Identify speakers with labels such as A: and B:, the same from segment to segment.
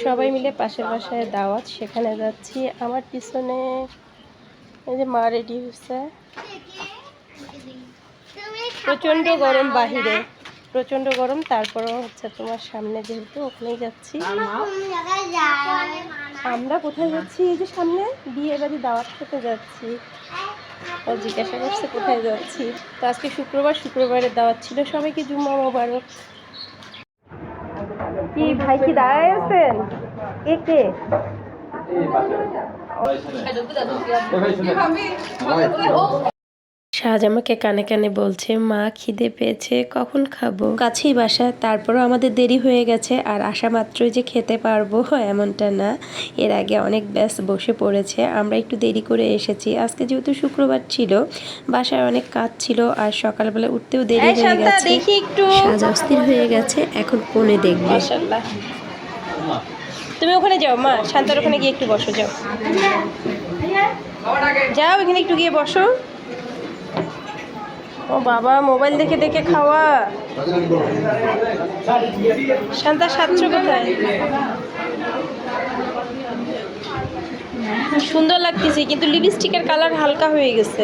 A: সবাই মিলে পাশের বাসায় দাওয়াত, সেখানে যাচ্ছি। আমার পিছনে এই যে মা রেডি হচ্ছে। প্রচণ্ড গরম বাহিরে, প্রচণ্ড গরম। তারপরেও হচ্ছে তোমার সামনে যেহেতু ওখানেই যাচ্ছি। আমরা কোথায় যাচ্ছি? এই যে সামনে বিয়ে বাড়ি দাওয়াত খেতে যাচ্ছি। ও জিজ্ঞাসা করছে কোথায় যাচ্ছি। তো আজকে শুক্রবার, শুক্রবারের দাওয়াত ছিল। সবাইকে জুম্মা মোবারক। কি ভাই কি দাঁড়ায় আছেন? কে শাহজ আমাকে কানে কানে বলছে, মা খিদে পেয়েছে, কখন খাবো? কাছেই বাসা, তারপরও আমাদের দেরি হয়ে গেছে। আর আসা মাত্রই যে খেতে পারবো এমনটা না, এর আগে অনেক ব্যাস বসে পড়েছে। আমরা একটু দেরি করে এসেছি। আজকে যেহেতু শুক্রবার ছিল, বাসায় অনেক কাজ ছিল, আর সকালবেলা উঠতেও দেরি হয়ে গেছে। দেখি একটু শাহজ অস্থির হয়ে গেছে, এখন ফোনে দেখবে। মাশাআল্লাহ, তুমি ওখানে যাও মা, শান্তার ওখানে গিয়ে একটু বসো। যাও যাও, এখানে একটু গিয়ে বসো। ও বাবা, মোবাইল দেখে দেখে খাওয়া। শান্তা সাতশো কোথায়? সুন্দর লাগতেছে, কিন্তু লিপস্টিকের কালার হালকা হয়ে গেছে।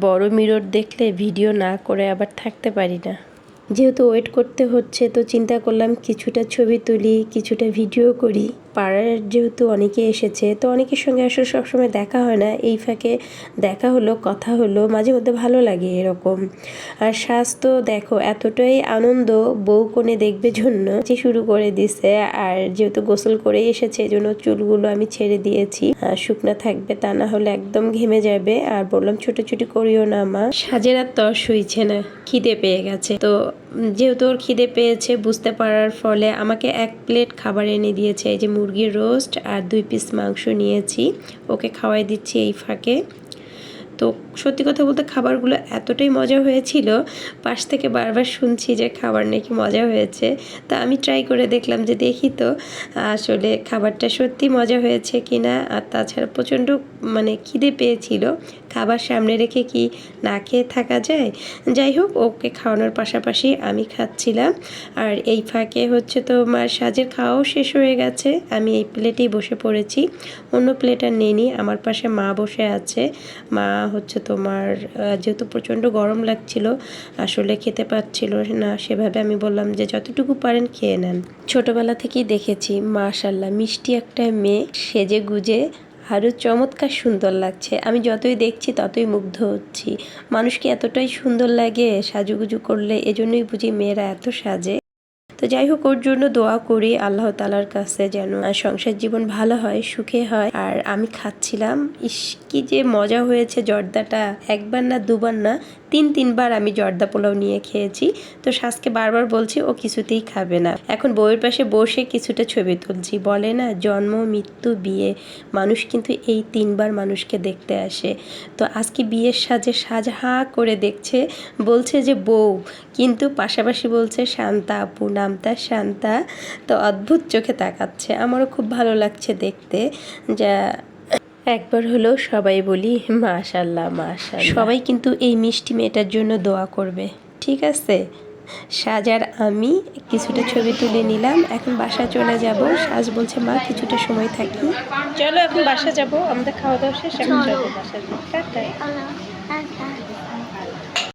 A: বড় মিরর দেখলে ভিডিও না করে আবার থাকতে পারি না। যেহেতু ওয়েট করতে হচ্ছে, তো চিন্তা করলাম কিছুটা ছবি তুলি, কিছুটা ভিডিও করি। পাড়ার যেহেতু অনেকে এসেছে, তো অনেকের সঙ্গে আসলে সবসময় দেখা হয় না। এই ফাঁকে দেখা হলো, কথা হলো, মাঝে মধ্যে ভালো লাগে এরকম। আর সাজ তো দেখো এতটাই আনন্দ, বউ কোণে দেখবে জন্য যে শুরু করে দিছে। আর যেহেতু গোসল করেই এসেছে, এই জন্য চুলগুলো আমি ছেড়ে দিয়েছি, শুকনা থাকবে, তা না হলে একদম ঘেমে যাবে। আর বললাম ছোটাছুটি করিও না মা। সাজের আর তর সইছে না, খিদে পেয়ে গেছে। তো যেহেতু ওর খিদে পেয়েছে বুঝতে পারার ফলে আমাকে 1 প্লেট খাবার এনে দিয়েছে। এই যে মুরগির রোস্ট আর 2 পিস মাংস নিয়েছি, ওকে খাওয়াই দিচ্ছি এই ফাঁকে। তো সত্যি কথা বলতে খাবারগুলো এতটাই মজা হয়েছিল, পাশ থেকে বারবার শুনছি যে খাবার নাকি মজা হয়েছে। তা আমি ট্রাই করে দেখলাম যে দেখি তো আসলে খাবারটা সত্যি মজা হয়েছে কিনা। আর তাছাড়া প্রচণ্ড খিদে পেয়েছিল, খাবার সামনে রেখে কি না খেয়ে থাকা যায়? যাই হোক, ওকে খাওয়ানোর পাশাপাশি আমি খাচ্ছিলাম। আর এই ফাঁকে হচ্ছে তোমার সাজের খাওয়াও শেষ হয়ে গেছে, আমি এই প্লেটেই বসে পড়েছি, অন্য প্লেট আর নেইনি। আমার পাশে মা বসে আছে। মা হচ্ছে তোমার যেহেতু প্রচণ্ড গরম লাগছিল, আসলে খেতে পাচ্ছিল না সেভাবে। আমি বললাম যে যতটুকু পারেন খেয়ে নেন। ছোটবেলা থেকেই দেখেছি মাশাআল্লাহ মিষ্টি একটা মেয়ে, সেজে গুজে আরও চমৎকার সুন্দর লাগছে। আমি যতই দেখছি ততই মুগ্ধ হচ্ছি। মানুষকে এতটাই সুন্দর লাগে সাজুগুজু করলে, এজন্যই বুঝি মেয়েরা এত সাজে। তো যাই হোক, ওর জন্য দোয়া করি আল্লাহ তাআলার কাছে যেন সংসার জীবন ভালো হয়, সুখে হয়। আর আমি খাচ্ছিলাম, ইস কি যে মজা হয়েছে। জর্দাটা একবার না দুবার না 3-3বার আমি জর্দা পোলাও নিয়ে খেয়েছি। তো সাজকে বারবার বলছি ও কিছুতেই খাবে না। এখন বউয়ের পাশে বসে কিছুটা ছবি তুলছি। বলে না জন্ম, মৃত্যু, বিয়ে, মানুষ কিন্তু এই 3বার মানুষকে দেখতে আসে। তো আজকে বিয়ের সাজে সাজ হাঁ করে দেখছে, বলছে যে বউ, কিন্তু পাশাপাশি বলছে শান্তা আপু, নামটা শান্তা। তো অদ্ভুত চোখে তাকাচ্ছে, আমারও খুব ভালো লাগছে দেখতে। যা একবার হলেও সবাই বলি মাশাআল্লাহ মাশাআল্লাহ। সবাই কিন্তু এই মিষ্টি মেয়েটার জন্য দোয়া করবে, ঠিক আছে? সাজ আর আমি কিছুটা ছবি তুলে নিলাম, এখন বাসা চলে যাব। সাজ বলছে মা কিছুটা সময় থাকি। চলো এখন বাসা যাব, আমাদের খাওয়া দাওয়া শেষ, এখন যাবো বাসা। টাটা।